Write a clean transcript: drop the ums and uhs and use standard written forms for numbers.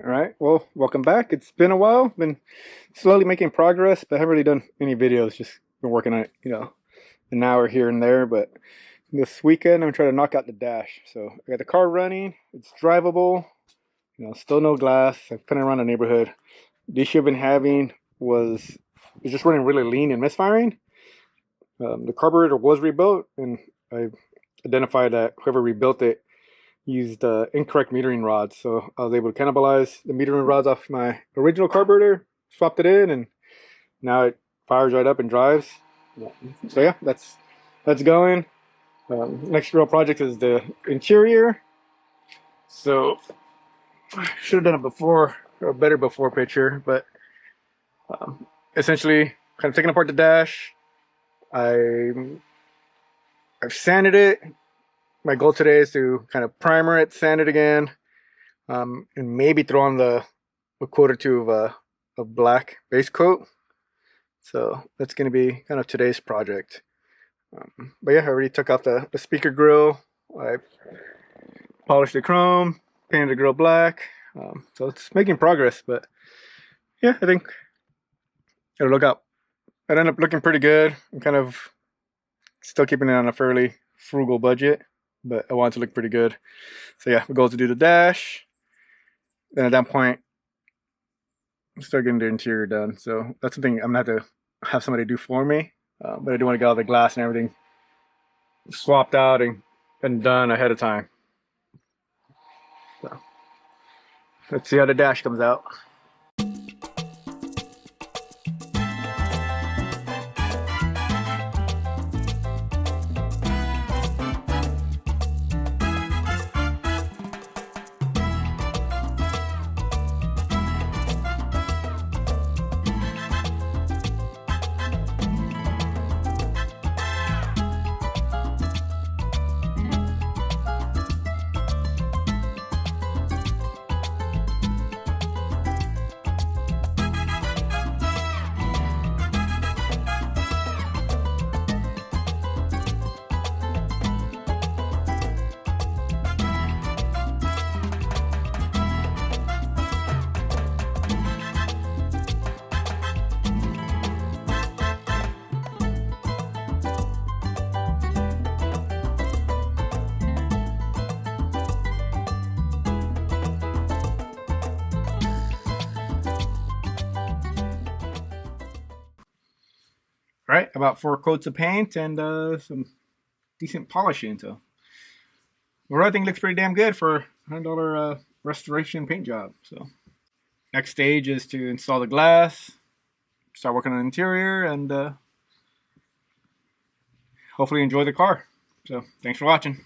All right, well, welcome back. It's been a while. Been slowly making progress, but haven't really done any videos. Just been working on it, an hour here and there. But this weekend, I'm trying to knock out the dash. So I got the car running. It's drivable. Still no glass. I'm kind of around the neighborhood. The issue I've been having was it's just running really lean and misfiring. The carburetor was rebuilt, and I identified that whoever rebuilt it used incorrect metering rods, so I was able to cannibalize the metering rods off my original carburetor, swapped it in, and now it fires right up and drives. So yeah, that's going. Next real project is the interior. So I should have done it before, or a better before picture, but essentially kind of taking apart the dash. I've sanded it. My goal today is to kind of primer it, sand it again, and maybe throw on a coat or two of black base coat. So that's going to be kind of today's project. But yeah, I already took off the speaker grill. I polished the chrome, painted the grill black. So it's making progress, but yeah, I think it'll look out. It ended up looking pretty good. I'm kind of still keeping it on a fairly frugal budget, but I want it to look pretty good. So yeah, the goal is to do the dash. Then at that point, start getting the interior done. So that's something I'm gonna have to have somebody do for me. But I do want to get all the glass and everything swapped out and done ahead of time. So let's see how the dash comes out. Right, about 4 coats of paint and some decent polishing. So overall, I think it looks pretty damn good for a $100 restoration paint job. So next stage is to install the glass, start working on the interior, and hopefully enjoy the car. So thanks for watching.